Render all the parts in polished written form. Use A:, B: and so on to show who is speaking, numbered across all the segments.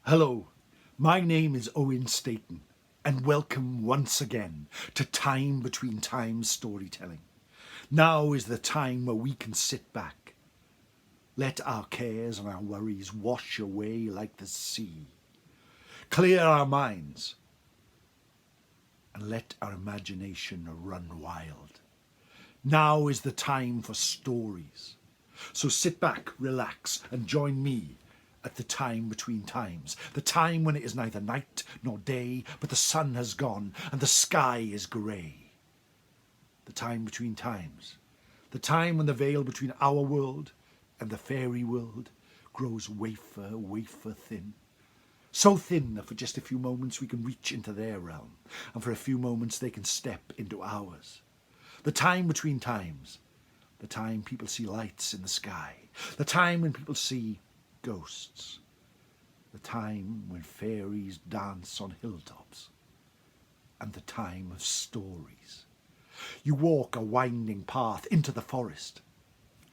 A: Hello, my name is Owen Staton, and welcome once again to Time Between Times storytelling. Now is the time where we can sit back, let our cares and our worries wash away like the sea, clear our minds, and let our imagination run wild. Now is the time for stories. So sit back, relax, and join me at the time between times, the time when it is neither night nor day, but the sun has gone and the sky is grey. The time between times, the time when the veil between our world and the fairy world grows wafer thin. So thin that for just a few moments we can reach into their realm, and for a few moments they can step into ours. The time between times, the time people see lights in the sky, the time when people see ghosts, the time when fairies dance on hilltops, and the time of stories. You walk a winding path into the forest,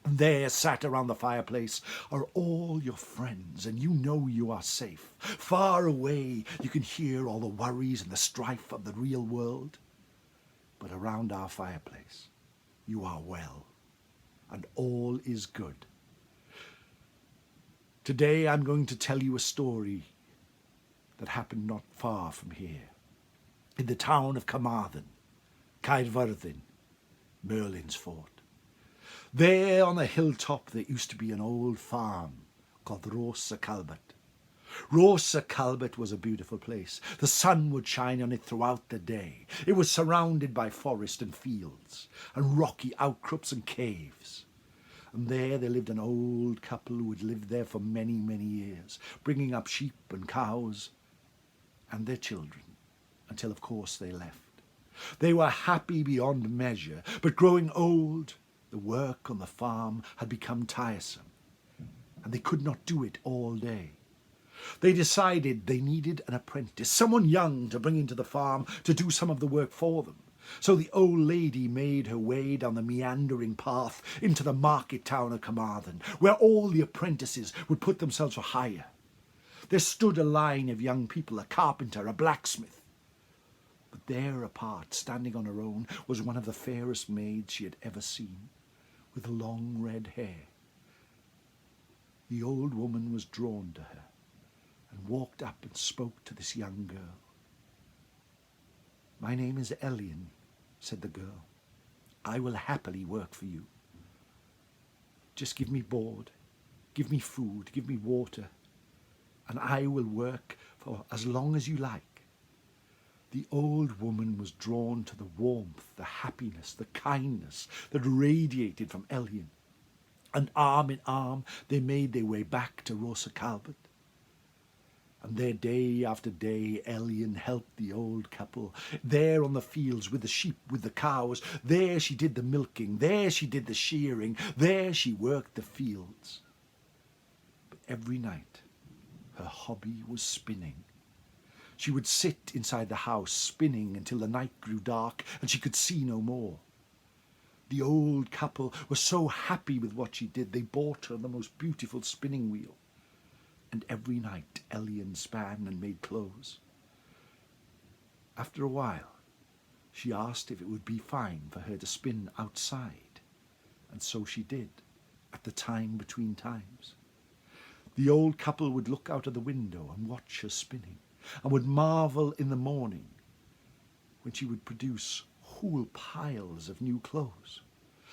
A: and there, sat around the fireplace, are all your friends, and you know you are safe. Far away, you can hear all the worries and the strife of the real world. But around our fireplace, you are well, and all is good. Today I'm going to tell you a story that happened not far from here, in the town of Carmarthen, Caerfyrddin, Merlin's fort. There on the hilltop there used to be an old farm called Rosa Calbert. Rosa Calbert was a beautiful place. The sun would shine on it throughout the day. It was surrounded by forest and fields, and rocky outcrops and caves. And there lived an old couple who had lived there for many years, bringing up sheep and cows and their children, until of course they left. They were happy beyond measure, but growing old, the work on the farm had become tiresome, and they could not do it all day. They decided they needed an apprentice, someone young to bring into the farm to do some of the work for them. So the old lady made her way down the meandering path into the market town of Carmarthen, where all the apprentices would put themselves for hire. There stood a line of young people, a carpenter, a blacksmith. But there apart, standing on her own, was one of the fairest maids she had ever seen, with long red hair. The old woman was drawn to her, and walked up and spoke to this young girl. "My name is Elian," said the girl. "I will happily work for you. Just give me board, give me food, give me water, and I will work for as long as you like." The old woman was drawn to the warmth, the happiness, the kindness that radiated from Elian, and arm in arm they made their way back to Rosa Calbert. And there, day after day, Elian helped the old couple. There on the fields with the sheep, with the cows, there she did the milking, there she did the shearing, there she worked the fields. But every night, her hobby was spinning. She would sit inside the house spinning until the night grew dark and she could see no more. The old couple were so happy with what she did, they bought her the most beautiful spinning wheel. And every night Elian span and made clothes. After a while, she asked if it would be fine for her to spin outside, and so she did, at the time between times. The old couple would look out of the window and watch her spinning, and would marvel in the morning when she would produce whole piles of new clothes.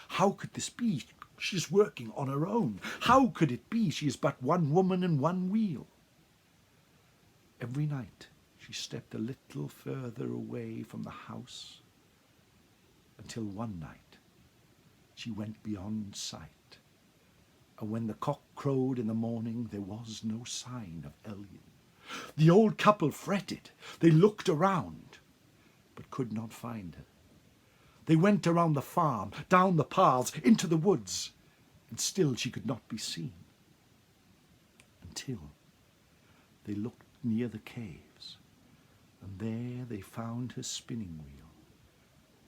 A: How could this be? She is working on her own. How could it be? She is but one woman and one wheel. Every night she stepped a little further away from the house, until one night she went beyond sight. And when the cock crowed in the morning, there was no sign of Elian. The old couple fretted. They looked around, but could not find her. They went around the farm, down the paths, into the woods, and still she could not be seen. Until they looked near the caves, and there they found her spinning wheel,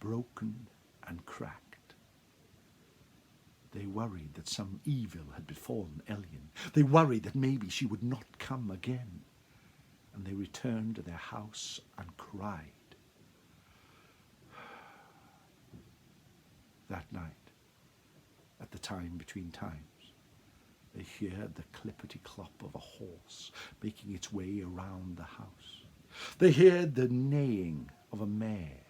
A: broken and cracked. They worried that some evil had befallen Elian. They worried that maybe she would not come again. and they returned to their house and cried. That night, at the time between times, they heard the clippity-clop of a horse making its way around the house. They heard the neighing of a mare,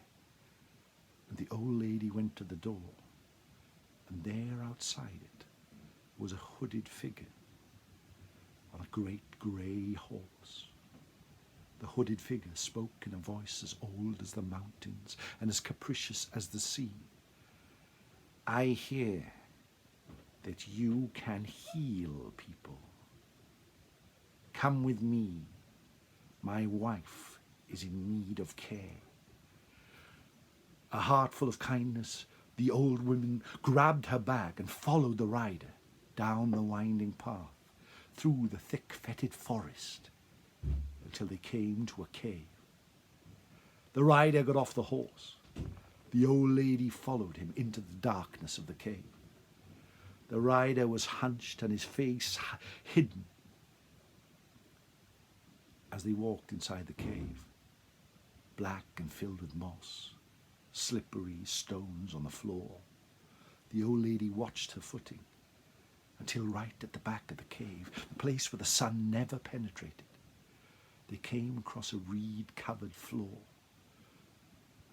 A: and the old lady went to the door, and there outside it was a hooded figure on a great grey horse. The hooded figure spoke in a voice as old as the mountains and as capricious as the sea. I hear that you can heal people. Come with me. My wife is in need of care. A heart full of kindness, the old woman grabbed her bag and followed the rider down the winding path, through the thick fetid forest, until they came to a cave. The rider got off the horse. The old lady followed him into the darkness of the cave. The rider was hunched and his face hidden. As they walked inside the cave, black and filled with moss, slippery stones on the floor, the old lady watched her footing until right at the back of the cave, the place where the sun never penetrated, they came across a reed-covered floor.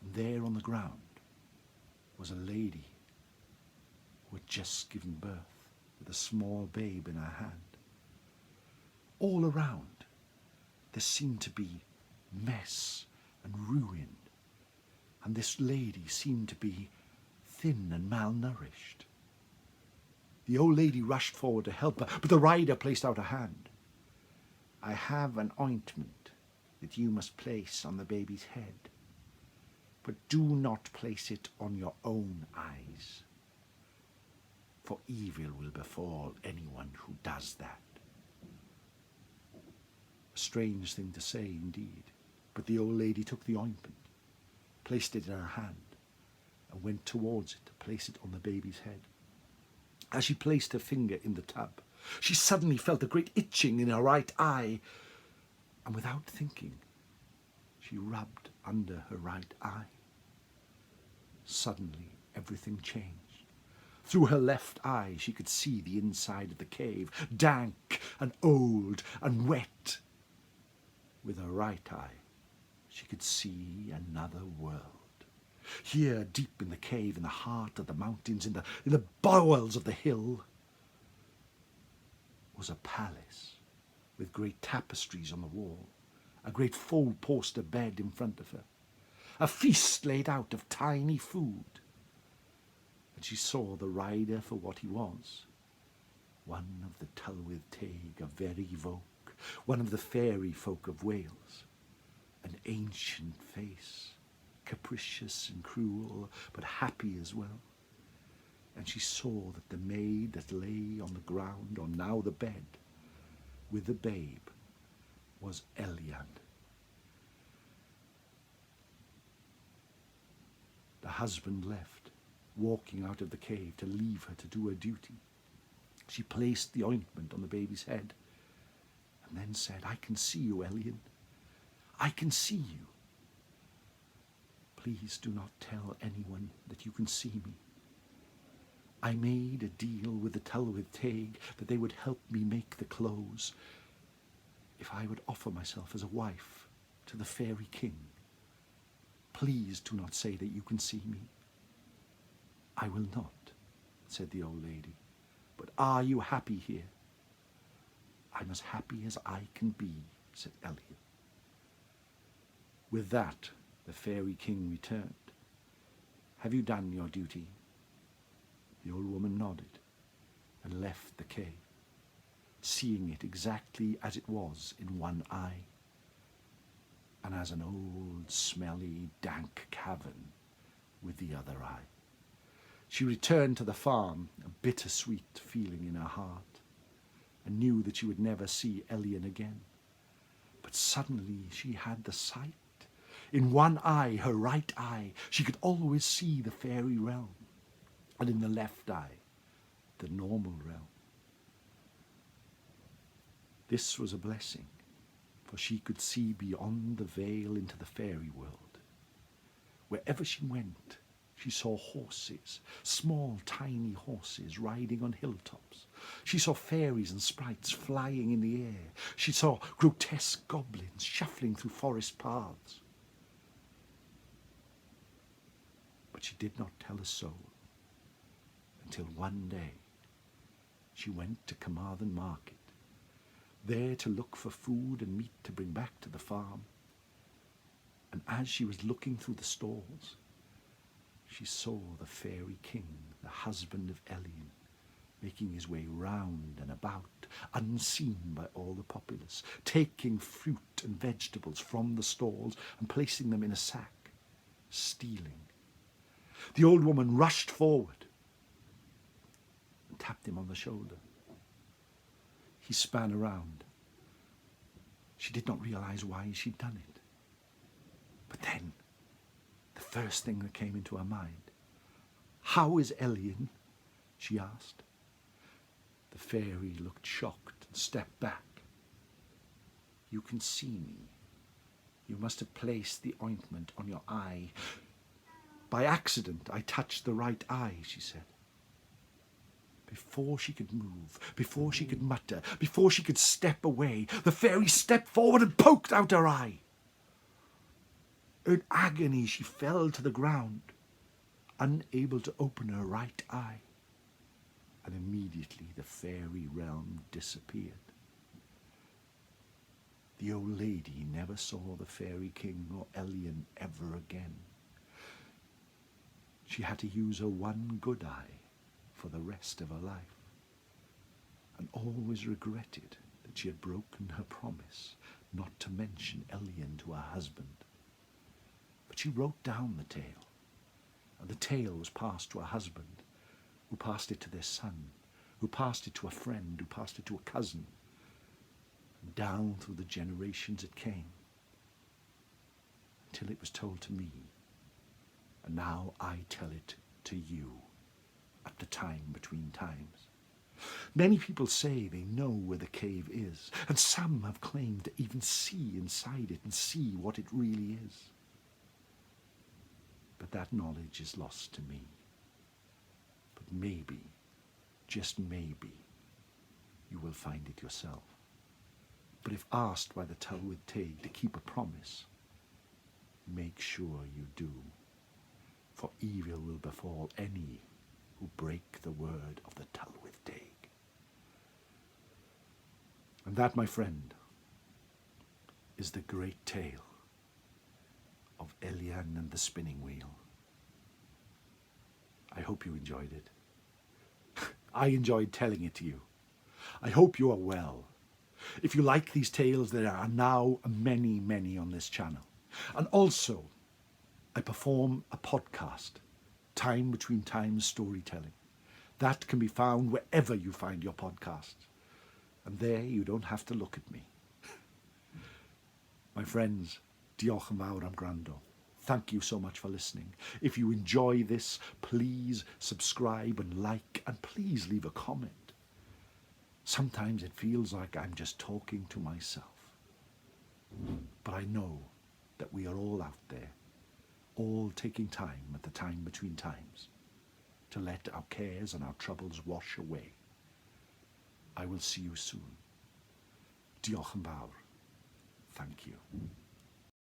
A: And there on the ground was a lady who had just given birth with a small babe in her hand. All around there seemed to be mess and ruin, and this lady seemed to be thin and malnourished. The old lady rushed forward to help her, but the rider placed out a hand. I have an ointment that you must place on the baby's head, but do not place it on your own eyes, for evil will befall anyone who does that. A strange thing to say indeed, but the old lady took the ointment, placed it in her hand, and went towards it to place it on the baby's head. As she placed her finger in the tub, she suddenly felt a great itching in her right eye, and without thinking, she rubbed under her right eye. Suddenly, everything changed. Through her left eye, she could see the inside of the cave, dank and old and wet. With her right eye, she could see another world. Here, deep in the cave, in the heart of the mountains, in the bowels of the hill, was a palace with great tapestries on the wall, a great four-poster bed in front of her, a feast laid out of tiny food. And she saw the rider for what he was, one of the Tylwyth Teg of very folk, one of the fairy folk of Wales, an ancient face, capricious and cruel, but happy as well. And she saw that the maid that lay on the ground, or now the bed, with the babe, was Elian. The husband left, walking out of the cave to leave her to do her duty. She placed the ointment on the baby's head, and then said, I can see you, Elian. I can see you. Please do not tell anyone that you can see me. I made a deal with the Tylwyth Teg that they would help me make the clothes if I would offer myself as a wife to the fairy king. Please do not say that you can see me. I will not, said the old lady. But are you happy here? I'm as happy as I can be, said Elian. With that, the fairy king returned. Have you done your duty? The old woman nodded and left the cave, seeing it exactly as it was in one eye, and as an old, smelly, dank cavern with the other eye. She returned to the farm, a bittersweet feeling in her heart, and knew that she would never see Elian again. But suddenly she had the sight. In one eye, her right eye, she could always see the fairy realm, and in the left eye, the normal realm. This was a blessing, for she could see beyond the veil into the fairy world. Wherever she went, she saw horses, small, tiny horses riding on hilltops. She saw fairies and sprites flying in the air. She saw grotesque goblins shuffling through forest paths. But she did not tell a soul until one day she went to Carmarthen Market, there to look for food and meat to bring back to the farm. And as she was looking through the stalls, she saw the fairy king, the husband of Elien, making his way round and about, unseen by all the populace, taking fruit and vegetables from the stalls and placing them in a sack, stealing. The old woman rushed forward and tapped him on the shoulder. He span around. She did not realize why she'd done it. But then, the first thing that came into her mind, "How is Elien?" she asked. The fairy looked shocked and stepped back. "You can see me. You must have placed the ointment on your eye. By accident, I touched the right eye," she said. Before she could move, before she could mutter, before she could step away, the fairy stepped forward and poked out her eye. In agony, she fell to the ground, unable to open her right eye, and immediately the fairy realm disappeared. The old lady never saw the fairy king or Elien ever again. She had to use her one good eye for the rest of her life, and always regretted that she had broken her promise not to mention Elien to her husband. But she wrote down the tale, and the tale was passed to her husband, who passed it to their son, who passed it to a friend, who passed it to a cousin, and down through the generations it came, until it was told to me, and now I tell it to you at the time between times. Many people say they know where the cave is, and some have claimed to even see inside it and see what it really is. But that knowledge is lost to me. But maybe, just maybe, you will find it yourself. But if asked by the Tylwyth Teg to keep a promise, make sure you do, for evil will befall any who break the word of the Tylwyth Teg. And that, my friend, is the great tale of Elien and the spinning wheel. I hope you enjoyed it. I enjoyed telling it to you. I hope you are well. If you like these tales, there are now many, many on this channel. And also, I perform a podcast, Time Between Times Storytelling. That can be found wherever you find your podcasts. And there you don't have to look at me. My friends, diolch yn fawr am gwrando. Thank you so much for listening. If you enjoy this, please subscribe and like, and please leave a comment. Sometimes it feels like I'm just talking to myself. But I know that we are all out there, all taking time at the time between times, to let our cares and our troubles wash away. I will see you soon. Diolch yn fawr. Thank you.